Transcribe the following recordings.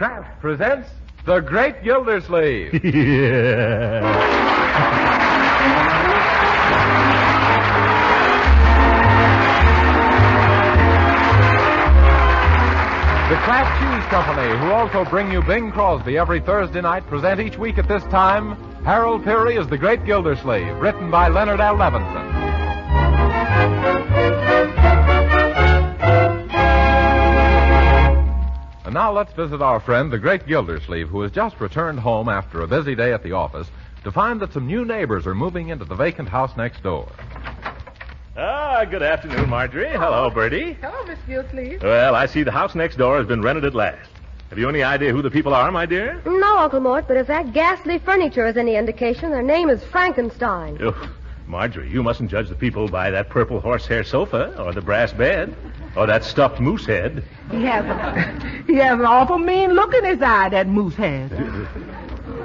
Kraft presents The Great Gildersleeves. Yeah. The Kraft Cheese Company, who also bring you Bing Crosby every Thursday night, present each week at this time Harold Peary as The Great Gildersleeve, written by Leonard L. Levinson. And now let's visit our friend, the Great Gildersleeve, who has just returned home after a busy day at the office to find that some new neighbors are moving into the vacant house next door. Good afternoon, Marjorie. Hello, Bertie. Hello, Miss Gildersleeves. Well, I see the house next door has been rented at last. Have you any idea who the people are, my dear? No, Uncle Mort, but if that ghastly furniture is any indication, their name is Frankenstein. Oh, Marjorie, you mustn't judge the people by that purple horsehair sofa, or the brass bed, or that stuffed moose head. He has an awful mean look in his eye, that moose has.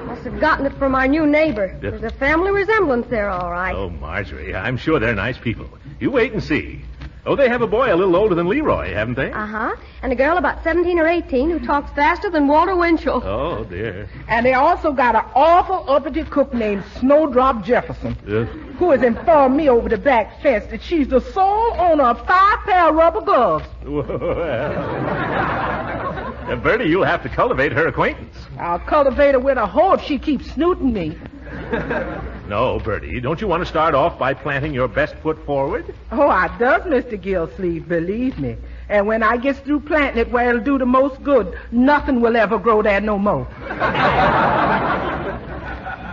Must have gotten it from our new neighbor. There's a family resemblance there, all right. Oh, Marjorie, I'm sure they're nice people. You wait and see. Oh, they have a boy a little older than Leroy, haven't they? Uh-huh. And a girl about 17 or 18 who talks faster than Walter Winchell. Oh, dear. And they also got an awful uppity cook named Snowdrop Jefferson, who has informed me over the back fence that she's the sole owner of 5 pair of rubber gloves. Well, Bertie, you'll have to cultivate her acquaintance. I'll cultivate her with a hoe if she keeps snooting me. No, Bertie, don't you want to start off by planting your best foot forward? Oh, I does, Mr. Gildersleeve, believe me. And when I gets through planting it where it'll do the most good, nothing will ever grow there no more.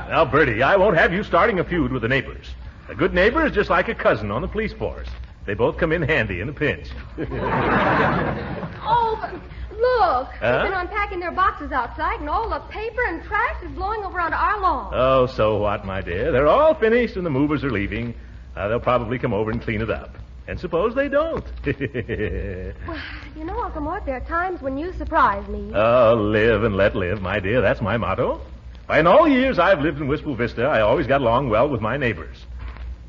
Now, Bertie, I won't have you starting a feud with the neighbors. A good neighbor is just like a cousin on the police force. They both come in handy in a pinch. Oh, but look. Huh? They've been unpacking their boxes outside, and all the paper and trash is blowing over onto our lawn. Oh, so what, my dear? They're all finished and the movers are leaving. They'll probably come over and clean it up. And suppose they don't. Well, you know, Uncle Mort, there are times when you surprise me. Oh, live and let live, my dear. That's my motto. Why, in all the years I've lived in Wistful Vista, I always got along well with my neighbors.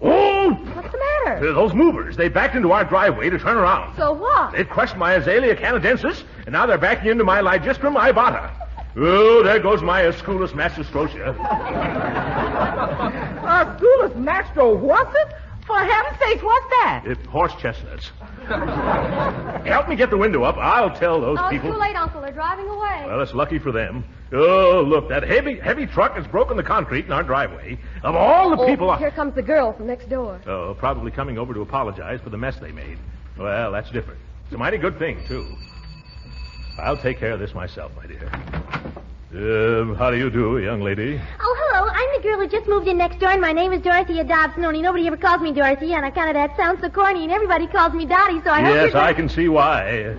Oh! What's the matter? Those movers, they backed into our driveway to turn around. So what? They've crushed my Azalea canadensis, and now they're backing into my Lygistrum ibata. Oh, there goes my Asculus mastrostrosia. Asculus mastro, what's it? For heaven's sakes, what's that? It's horse chestnuts. Help me get the window up. I'll tell those people. It's too late, Uncle. They're driving away. Well, it's lucky for them. Oh, look, that heavy truck has broken the concrete in our driveway. Of all the people... Here comes the girl from next door. Oh, probably coming over to apologize for the mess they made. Well, that's different. It's a mighty good thing, too. I'll take care of this myself, my dear. How do you do, young lady? Oh, hello. I'm the girl who just moved in next door, and my name is Dorothea Dobson. Only nobody ever calls me Dorothea, and I kind of that sounds so corny, and everybody calls me Dottie, so I hope Yes, I can see why.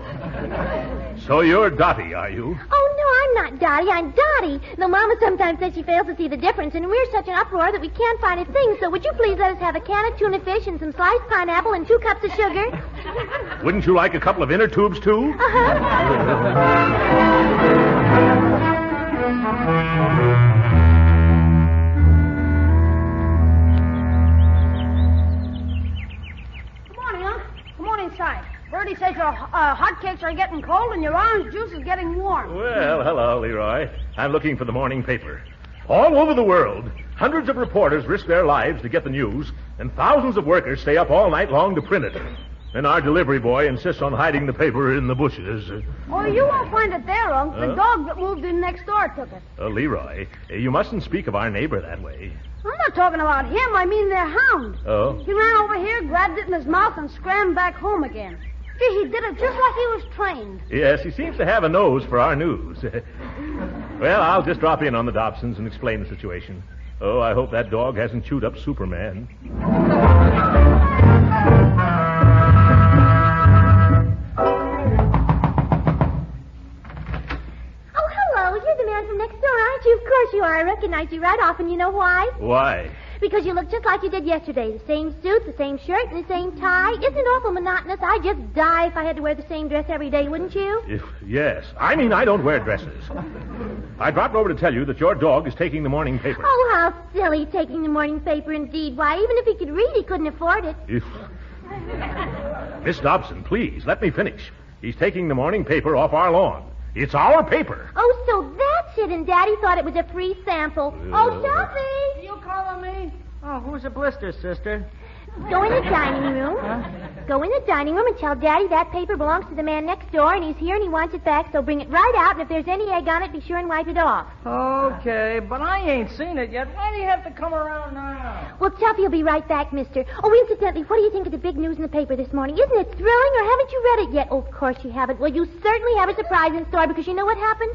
So you're Dottie, are you? Oh, no, I'm not Dottie. I'm Dottie. Though Mama sometimes says she fails to see the difference, and we're such an uproar that we can't find a thing. So would you please let us have a can of tuna fish and some sliced pineapple and 2 cups of sugar? Wouldn't you like a couple of inner tubes, too? Good morning, Unc. Come on inside. Bertie says your hotcakes are getting cold and your orange juice is getting warm. Well, hello, Leroy. I'm looking for the morning paper. All over the world, hundreds of reporters risk their lives to get the news, and thousands of workers stay up all night long to print it. And our delivery boy insists on hiding the paper in the bushes. Oh, you won't find it there, Unc. The dog that moved in next door took it. Leroy, you mustn't speak of our neighbor that way. I'm not talking about him. I mean their hound. Oh? He ran over here, grabbed it in his mouth, and scrambled back home again. Gee, he did it just like he was trained. Yes, he seems to have a nose for our news. Well, I'll just drop in on the Dobsons and explain the situation. Oh, I hope that dog hasn't chewed up Superman. Oh, hello. You're the man from next door, aren't you? Of course you are. I recognize you right off, and you know why? Why? Because you look just like you did yesterday. The same suit, the same shirt, and the same tie. Isn't it awful monotonous? I'd just die if I had to wear the same dress every day, wouldn't you? Yes. I mean, I don't wear dresses. I dropped over to tell you that your dog is taking the morning paper. Oh, how silly, taking the morning paper indeed. Why, even if he could read, he couldn't afford it. Miss Dobson, please, let me finish. He's taking the morning paper off our lawn. It's our paper. Oh, so that's it, and Daddy thought it was a free sample. Oh, Tuffy! You calling me? Oh, who's a blister, sister? Go in the dining room. Go in the dining room and tell Daddy that paper belongs to the man next door, and he's here and he wants it back, so bring it right out, and if there's any egg on it, be sure and wipe it off. Okay, but I ain't seen it yet. Why do you have to come around now? Well, Tuffy will be right back, mister. Oh, incidentally, what do you think of the big news in the paper this morning? Isn't it thrilling, or haven't you read it yet? Oh, of course you haven't. Well, you certainly have a surprise in store, because you know what happened?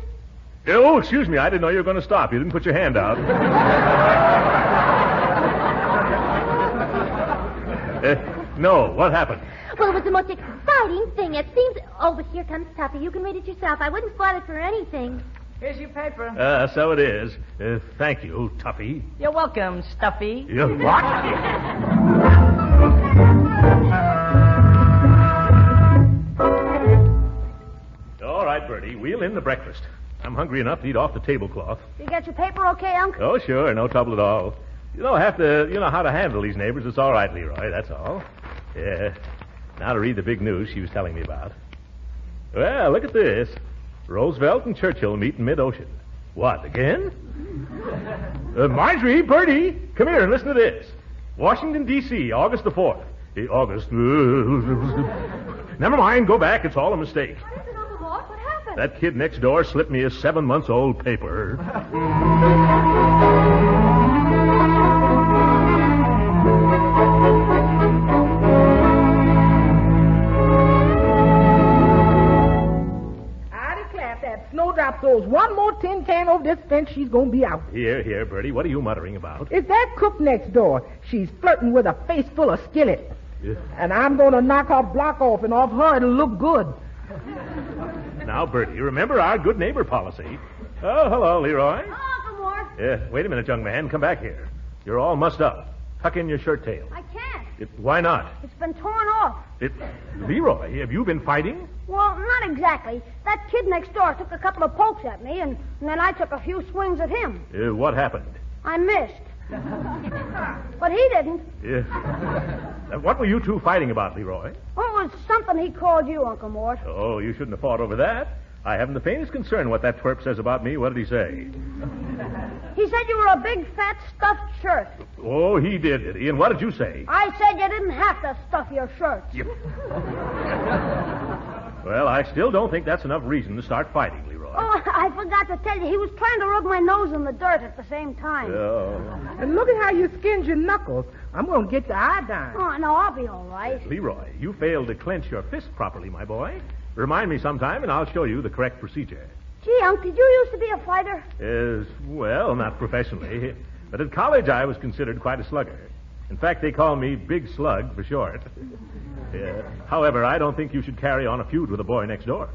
Oh, excuse me. I didn't know you were going to stop. You didn't put your hand out. No, what happened? Well, it was the most exciting thing. It seems... Oh, but here comes Tuffy. You can read it yourself. I wouldn't spoil it for anything. Here's your paper. So it is. Thank you, Tuffy. You're welcome, Stuffy. You what? All right, Bertie. Wheel in the breakfast. I'm hungry enough to eat off the tablecloth. You get your paper okay, Unc? Oh, sure. No trouble at all. You know how to handle these neighbors. It's all right, Leroy. That's all. Yeah. Now to read the big news she was telling me about. Well, look at this. Roosevelt and Churchill meet in mid-ocean. What, again? Marjorie, Bertie, come here and listen to this. Washington, D.C., August the 4th. August. Never mind, go back. It's all a mistake. What is it, Uncle Mort? What happened? That kid next door slipped me a 7-month-old paper. Snowdrop throws one more tin can over this fence, she's going to be out. Here, Bertie. What are you muttering about? It's that cook next door. She's flirting with a face full of skillet. Yeah. And I'm going to knock her block off, and off her it'll look good. Now, Bertie, remember our good neighbor policy. Oh, hello, Leroy. Oh, Uncle Mort. Wait a minute, young man. Come back here. You're all mussed up. Tuck in your shirt tail. I can't. Why not? It's been torn off. Leroy, have you been fighting? Well, not exactly. That kid next door took a couple of pokes at me, and then I took a few swings at him. What happened? I missed. But he didn't. What were you two fighting about, Leroy? Well, it was something he called you, Uncle Mort. Oh, you shouldn't have fought over that. I haven't the faintest concern what that twerp says about me. What did he say? He said you were a big, fat, stuffed shirt. Oh, he did he? And what did you say? I said you didn't have to stuff your shirts. Well, I still don't think that's enough reason to start fighting, Leroy. Oh, I forgot to tell you, he was trying to rub my nose in the dirt at the same time. Oh. And look at how you skinned your knuckles. I'm going to get the iodine. Oh, no, I'll be all right. Leroy, you failed to clench your fist properly, my boy. Remind me sometime, and I'll show you the correct procedure. Gee, Unc, did you used to be a fighter? Well, not professionally. But at college, I was considered quite a slugger. In fact, they call me Big Slug for short. However, I don't think you should carry on a feud with the boy next door.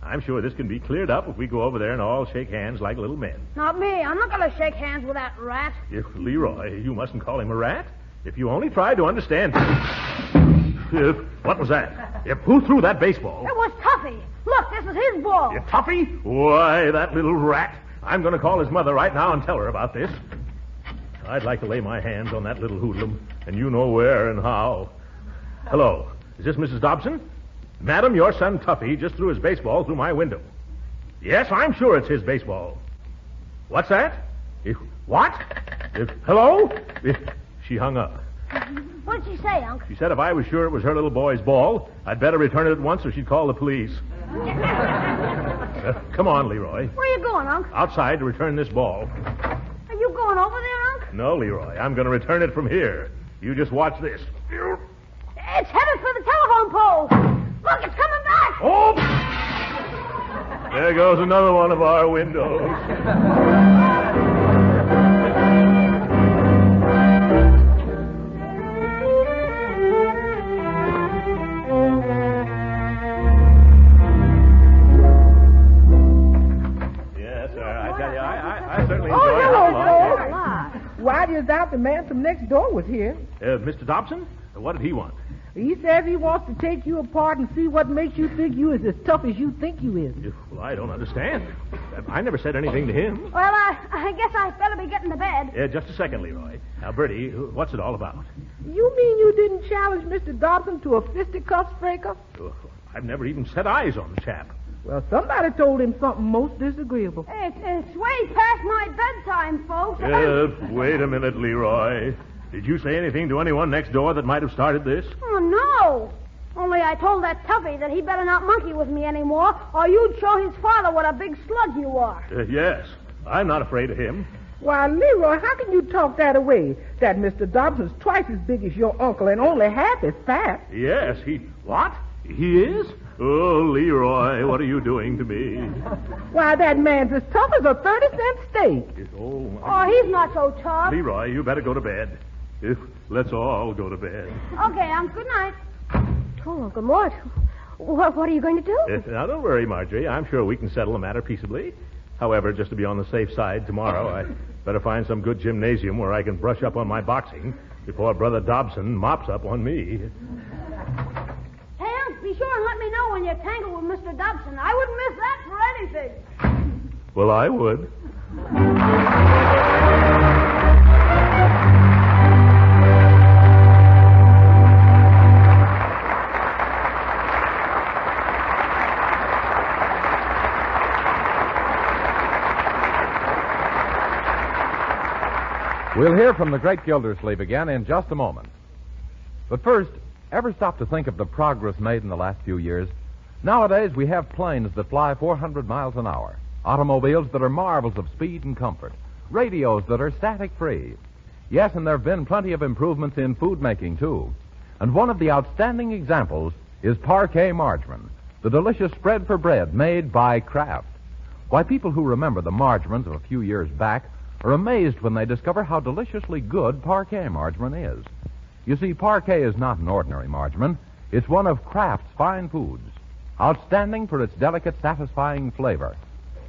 I'm sure this can be cleared up if we go over there and all shake hands like little men. Not me. I'm not going to shake hands with that rat. Leroy, you mustn't call him a rat. If you only tried to understand... What was that? Who threw that baseball? It was Tuffy. Look, this is his ball. Tuffy? Why, that little rat. I'm going to call his mother right now and tell her about this. I'd like to lay my hands on that little hoodlum, and you know where and how. Hello. Is this Mrs. Dobson? Madam, your son Tuffy just threw his baseball through my window. Yes, I'm sure it's his baseball. What's that? What? Hello? She hung up. What'd she say, Unc? She said if I was sure it was her little boy's ball, I'd better return it at once or she'd call the police. Come on, Leroy. Where are you going, Unc? Outside to return this ball. Are you going over there, Unc? No, Leroy. I'm going to return it from here. You just watch this. It's headed for the telephone pole. Look, it's coming back. Oh! There goes another one of our windows. Out the man from next door was here. Mr. Dobson? What did he want? He says he wants to take you apart and see what makes you think you is as tough as you think you is. Well, I don't understand. I never said anything to him. Well, I guess I better be getting to bed. Just a second, Leroy. Now, Bertie, what's it all about? You mean you didn't challenge Mr. Dobson to a fisticuffs breaker? I've never even set eyes on the chap. Well, somebody told him something most disagreeable. It's way past my bedtime, folks. Wait a minute, Leroy. Did you say anything to anyone next door that might have started this? Oh, no. Only I told that toughie that he better not monkey with me anymore, or you'd show his father what a big slug you are. Yes. I'm not afraid of him. Why, Leroy, how can you talk that away? That Mr. Dobson's twice as big as your uncle and only half as fat. Yes, he... What? He is? Oh, Leroy, what are you doing to me? Why, that man's as tough as a 30-cent steak. Oh, he's not so tough. Leroy, you better go to bed. Let's all go to bed. Okay, good night. Oh, Uncle Mort, what are you going to do? Now, don't worry, Marjorie. I'm sure we can settle the matter peaceably. However, just to be on the safe side, tomorrow I better find some good gymnasium where I can brush up on my boxing before Brother Dobson mops up on me. Ham, be sure and let me know when you tangle with Mr. Dobson. I wouldn't miss that for anything. Well, I would. We'll hear from the great Gildersleeve again in just a moment. But first, ever stop to think of the progress made in the last few years? Nowadays, we have planes that fly 400 miles an hour, automobiles that are marvels of speed and comfort, radios that are static-free. Yes, and there have been plenty of improvements in food making, too. And one of the outstanding examples is parquet margarine, the delicious spread for bread made by Kraft. Why, people who remember the margarines of a few years back are amazed when they discover how deliciously good parquet margarine is. You see, parquet is not an ordinary margarine. It's one of Kraft's fine foods, outstanding for its delicate, satisfying flavor.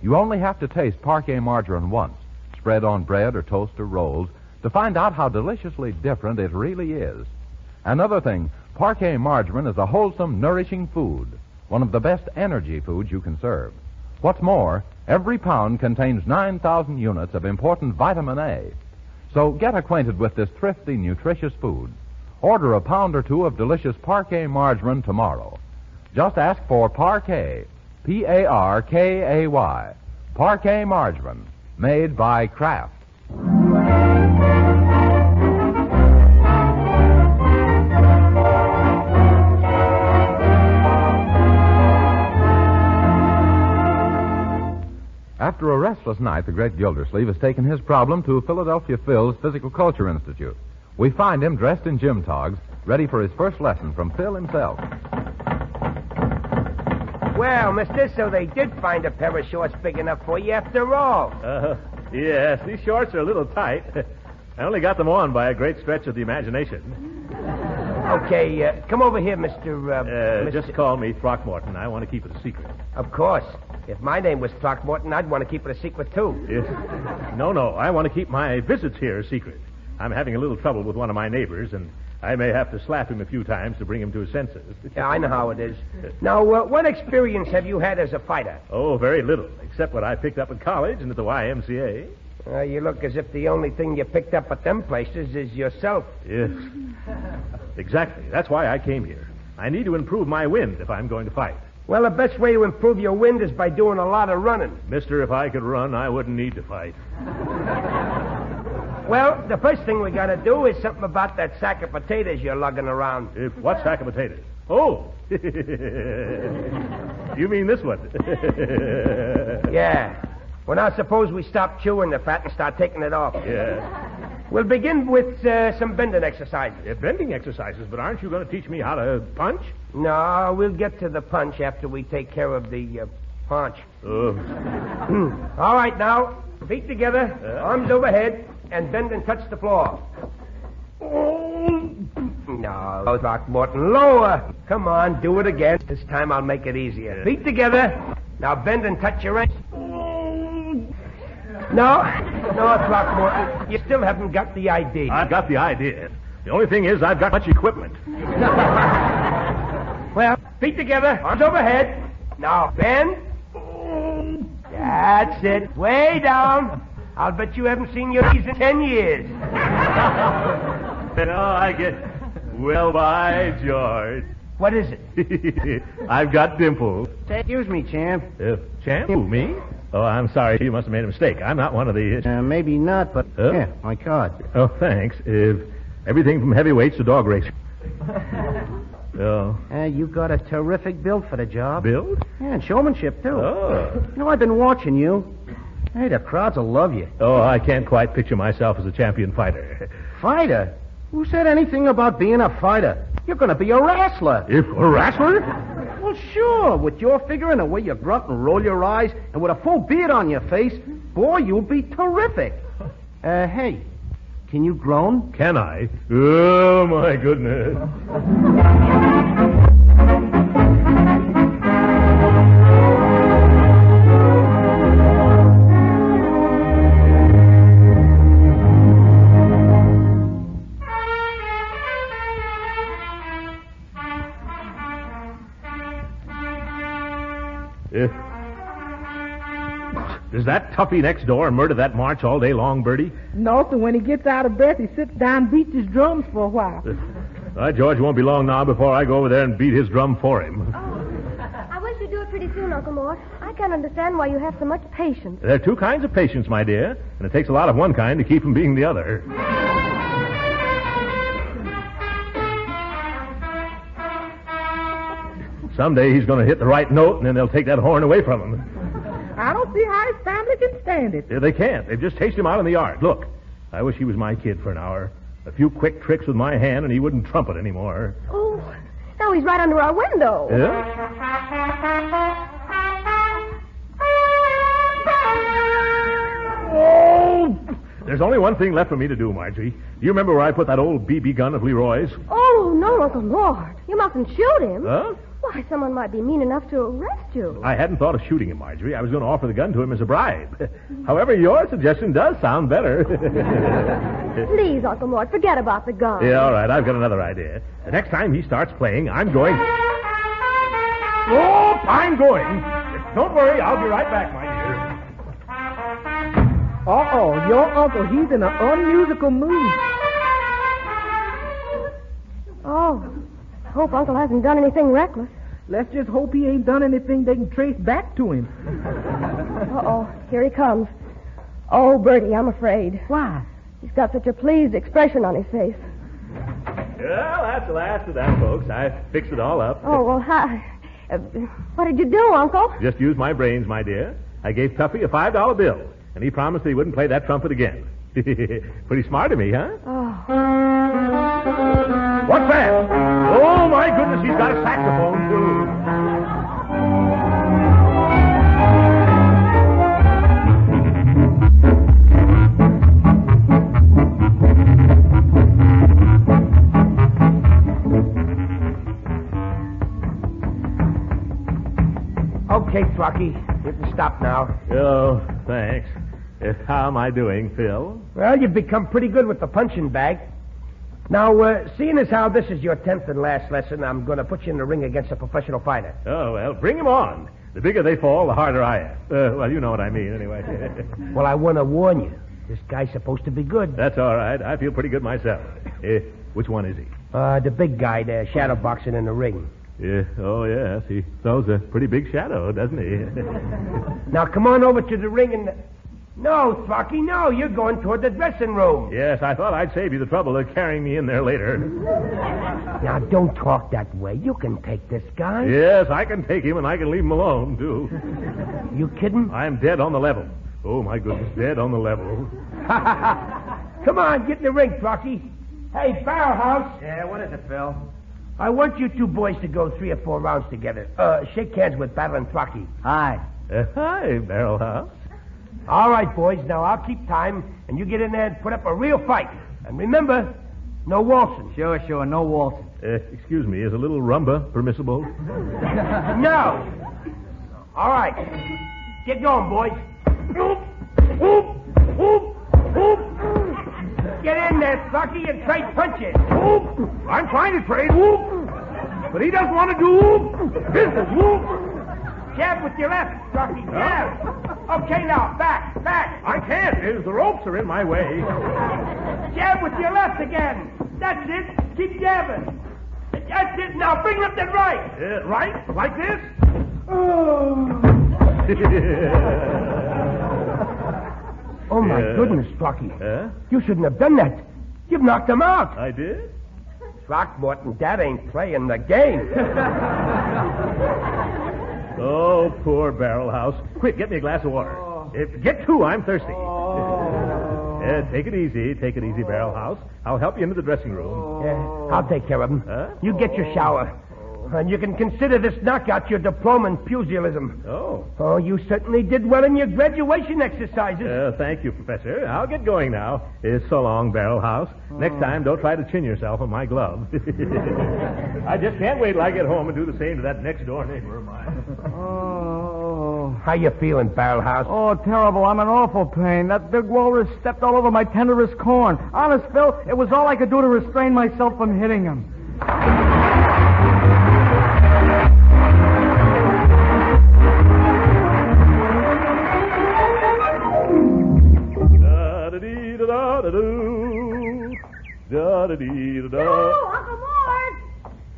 You only have to taste parquet margarine once, spread on bread or toast or rolls, to find out how deliciously different it really is. Another thing, parquet margarine is a wholesome, nourishing food, one of the best energy foods you can serve. What's more, every pound contains 9,000 units of important vitamin A. So get acquainted with this thrifty, nutritious food. Order a pound or two of delicious parquet margarine tomorrow. Just ask for Parquet, P-A-R-K-A-Y, parquet margarine, made by Kraft. After a restless night, the great Gildersleeve has taken his problem to Philadelphia Phil's Physical Culture Institute. We find him dressed in gym togs, ready for his first lesson from Phil himself. Well, mister, so they did find a pair of shorts big enough for you after all. Yes, these shorts are a little tight. I only got them on by a great stretch of the imagination. Okay, come over here, Mr. Just call me Throckmorton. I want to keep it a secret. Of course. If my name was Throckmorton, I'd want to keep it a secret, too. Yes. No, I want to keep my visits here a secret. I'm having a little trouble with one of my neighbors, and I may have to slap him a few times to bring him to his senses. Yeah, I know how it is. Now, what experience have you had as a fighter? Oh, very little, except what I picked up at college and at the YMCA. You look as if the only thing you picked up at them places is yourself. Yes. Exactly. That's why I came here. I need to improve my wind if I'm going to fight. Well, the best way to improve your wind is by doing a lot of running. Mister, if I could run, I wouldn't need to fight. Well, the first thing we got to do is something about that sack of potatoes you're lugging around. What sack of potatoes? Oh! You mean this one? Yeah. Well, now suppose we stop chewing the fat and start taking it off. Yeah. We'll begin with some bending exercises. Bending exercises, but aren't you going to teach me how to punch? No, we'll get to the punch after we take care of the punch. Oh. All right, now, feet together, arms overhead, and bend and touch the floor. No, Throckmorton, lower. Come on, do it again. This time I'll make it easier. Feet together. Now bend and touch your ankles. No, Throckmorton, you still haven't got the idea. I've got the idea. The only thing is I've got much equipment. Well, feet together, arms overhead. Now bend. That's it. Way down. I'll bet you haven't seen your knees in 10 years. I get... Well, by George. What is it? I've got dimples. Excuse me, champ. Champ? Who, me? Oh, I'm sorry. You must have made a mistake. I'm not one of the... Maybe not, but... Yeah, my card. Oh, thanks. Everything from heavyweights to dog racing. Oh. You got a terrific build for the job. Build? Yeah, and showmanship, too. Oh. You know, I've been watching you. Hey, the crowds will love you. Oh, I can't quite picture myself as a champion fighter. Fighter? Who said anything about being a fighter? You're going to be a wrestler. If a wrestler? Well, sure. With your figure and the way you grunt and roll your eyes, and with a full beard on your face, boy, you'll be terrific. Hey, can you groan? Can I? Oh, my goodness. Does that toughie next door murder that march all day long, Bertie? No, so when he gets out of breath, he sits down and beats his drums for a while. George won't be long now before I go over there and beat his drum for him. I wish you'd do it pretty soon, Uncle Mort. I can't understand why you have so much patience. There are two kinds of patience, my dear, and it takes a lot of one kind to keep from being the other. Someday he's going to hit the right note, and then they'll take that horn away from him. I don't see how his family can stand it. Yeah, they can't. They've just chased him out in the yard. Look, I wish he was my kid for an hour. A few quick tricks with my hand, and he wouldn't trumpet anymore. Oh, now he's right under our window. Yeah? Oh! There's only one thing left for me to do, Marjorie. Do you remember where I put that old BB gun of Leroy's? Oh, no, Uncle Mort. You mustn't shoot him. Huh? Why, someone might be mean enough to arrest you. I hadn't thought of shooting him, Marjorie. I was going to offer the gun to him as a bribe. However, your suggestion does sound better. Please, Uncle Mort, forget about the gun. Yeah, all right. I've got another idea. The next time he starts playing, I'm going... Oh, I'm going. Don't worry. I'll be right back, my dear. Uh-oh, your uncle, he's in an unmusical mood. Oh, I hope Uncle hasn't done anything reckless. Let's just hope he ain't done anything they can trace back to him. Uh-oh, here he comes. Oh, Bertie, I'm afraid. Why? He's got such a pleased expression on his face. Well, that's the last of that, folks. I fixed it all up. Oh, well, what did you do, Uncle? Just used my brains, my dear. I gave Tuffy a $5 bill, and he promised that he wouldn't play that trumpet again. Pretty smart of me, huh? Oh. What's that? Oh, my goodness, he's got a saxophone, too. Okay, Throcky, you can stop now. Oh, thanks. How am I doing, Phil? Well, you've become pretty good with the punching bag. Now, seeing as how this is your 10th and last lesson, I'm going to put you in the ring against a professional fighter. Oh, well, bring him on. The bigger they fall, the harder I am. Well, you know what I mean, anyway. Well, I want to warn you. This guy's supposed to be good. That's all right. I feel pretty good myself. Which one is he? The big guy there, shadow boxing in the ring. Yeah. Oh, yes. He throws a pretty big shadow, doesn't he? Now, come on over to the ring and... No, Throcky, no. You're going toward the dressing room. Yes, I thought I'd save you the trouble of carrying me in there later. Now, don't talk that way. You can take this guy. Yes, I can take him, and I can leave him alone, too. You kidding? I'm dead on the level. Oh, my goodness, dead on the level. Come on, get in the ring, Throcky. Hey, Barrelhouse. Yeah, what is it, Phil? I want you two boys to go 3 or 4 rounds together. Shake hands with Battle and Throcky. Hi. Hi, Barrelhouse. All right, boys. Now, I'll keep time, and you get in there and put up a real fight. And remember, no waltzing. Sure, no waltzing. Excuse me, is a little rumba permissible? No. All right. Get going, boys. Oop, oop, oop, oop. Get in there, Throcky, and trade punches. Whoop! I'm trying to trade whoop, but he doesn't want to do whoop. Business whoop. Jab with your left, Throcky. Jab. Okay, now back. I can't. The ropes are in my way. Jab with your left again. That's it. Keep jabbing. That's it. Now bring left and right. Right? Like this? Oh, my goodness, Rocky. You shouldn't have done that. You've knocked him out. I did? Throckmorton, Dad ain't playing the game. Oh, poor Barrel House. Quick, get me a glass of water. Get two, I'm thirsty. Take it easy, Barrel House. I'll help you into the dressing room. I'll take care of him. You get your shower. And you can consider this knockout your diploma in pugilism. Oh, you certainly did well in your graduation exercises. Thank you, Professor. I'll get going now. So long, Barrel House. Next time, don't try to chin yourself on my glove. I just can't wait till I get home and do the same to that next-door neighbor of mine. How you feeling, Barrel House? Oh, terrible. I'm in awful pain. That big walrus stepped all over my tenderest corn. Honest, Phil, it was all I could do to restrain myself from hitting him. Oh, Uncle Mort!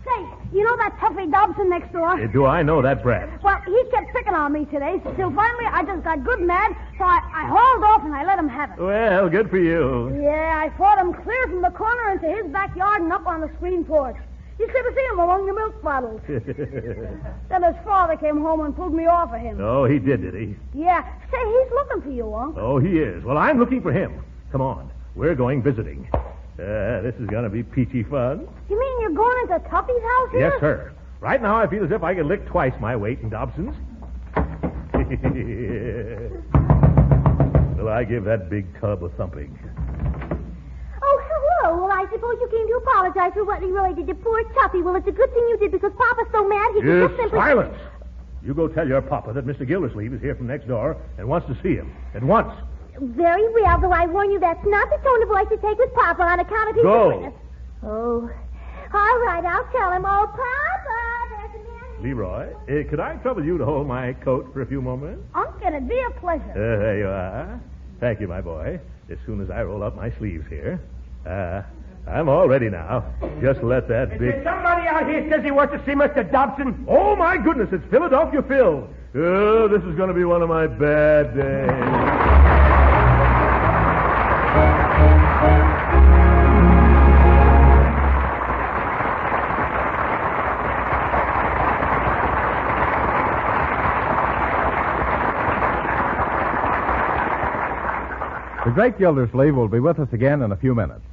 Say, you know that Tuffy Dobson next door? Do I know that brat? Well, he kept picking on me today, till finally I just got good mad, so I hauled off and I let him have it. Well, good for you. Yeah, I fought him clear from the corner into his backyard and up on the screen porch. You should have seen him along the milk bottles. Then his father came home and pulled me off of him. Oh, he did he? Yeah. Say, he's looking for you, Unc. Oh, he is. Well, I'm looking for him. Come on. We're going visiting. This is going to be peachy fun. You mean you're going into Tuffy's house here? Yes, sir. Right now, I feel as if I could lick twice my weight in Dobson's. Well, I give that big tub a thumping. Oh, hello. Well, I suppose you came to apologize for what he really did to poor Tuffy. Well, it's a good thing you did because Papa's so mad he could just simply... Silence! You go tell your papa that Mr. Gildersleeves is here from next door and wants to see him. At once. Very well, though I warn you that's not the tone of voice to take with Papa on account of his witness. Oh. All right, I'll tell him. Oh, Papa, there's a man... Leroy, could I trouble you to hold my coat for a few moments? Unc, it'd be a pleasure. There you are. Thank you, my boy. As soon as I roll up my sleeves here. I'm all ready now. Just let that Is big... there somebody out here says he wants to see Mr. Dobson? Oh, my goodness, it's Philadelphia Phil. Oh, this is going to be one of my bad days. The great Gildersleeve will be with us again in a few minutes.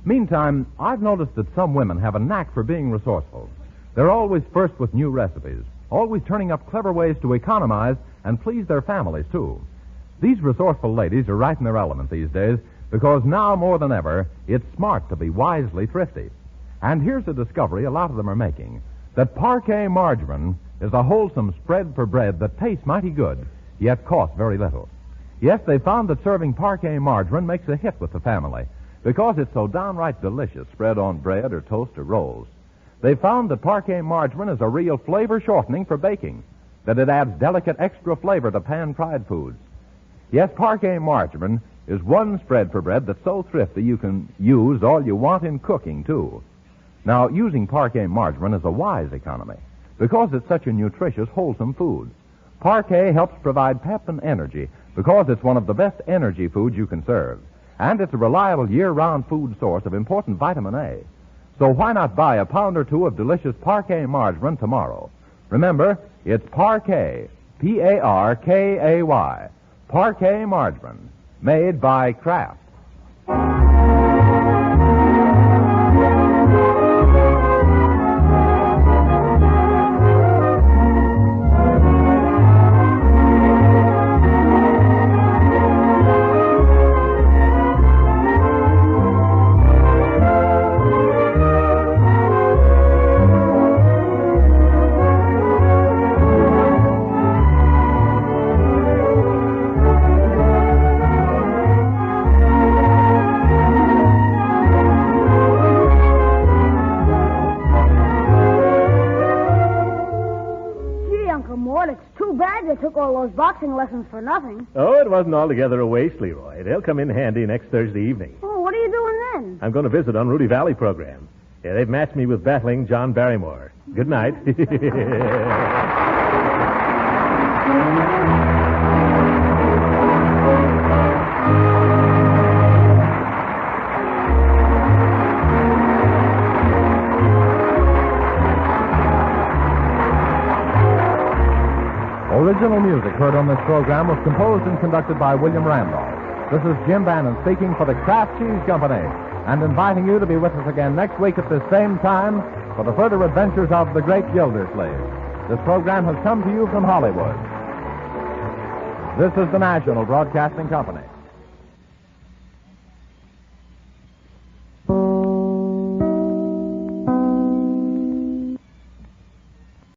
Meantime, I've noticed that some women have a knack for being resourceful. They're always first with new recipes, always turning up clever ways to economize and please their families, too. These resourceful ladies are right in their element these days because now more than ever, it's smart to be wisely thrifty. And here's a discovery a lot of them are making, that parquet margarine is a wholesome spread for bread that tastes mighty good, yet costs very little. Yes, they found that serving parquet margarine makes a hit with the family because it's so downright delicious spread on bread or toast or rolls. They found that parquet margarine is a real flavor shortening for baking, that it adds delicate extra flavor to pan-fried foods. Yes, parquet margarine is one spread for bread that's so thrifty you can use all you want in cooking, too. Now, using parquet margarine is a wise economy because it's such a nutritious, wholesome food. Parquet helps provide pep and energy because it's one of the best energy foods you can serve. And it's a reliable year-round food source of important vitamin A. So why not buy a pound or two of delicious parquet margarine tomorrow? Remember, it's Parquet, P-A-R-K-A-Y, Parquet margarine, made by Kraft. Took all those boxing lessons for nothing. Oh, it wasn't altogether a waste, Leroy. They'll come in handy next Thursday evening. Oh, what are you doing then? I'm going to visit on Rudy Valley program. Yeah, they've matched me with battling John Barrymore. Good night. Original music heard on this program was composed and conducted by William Randolph. This is Jim Bannon speaking for the Kraft Cheese Company and inviting you to be with us again next week at this same time for the further adventures of the great Gildersleeves. This program has come to you from Hollywood. This is the National Broadcasting Company.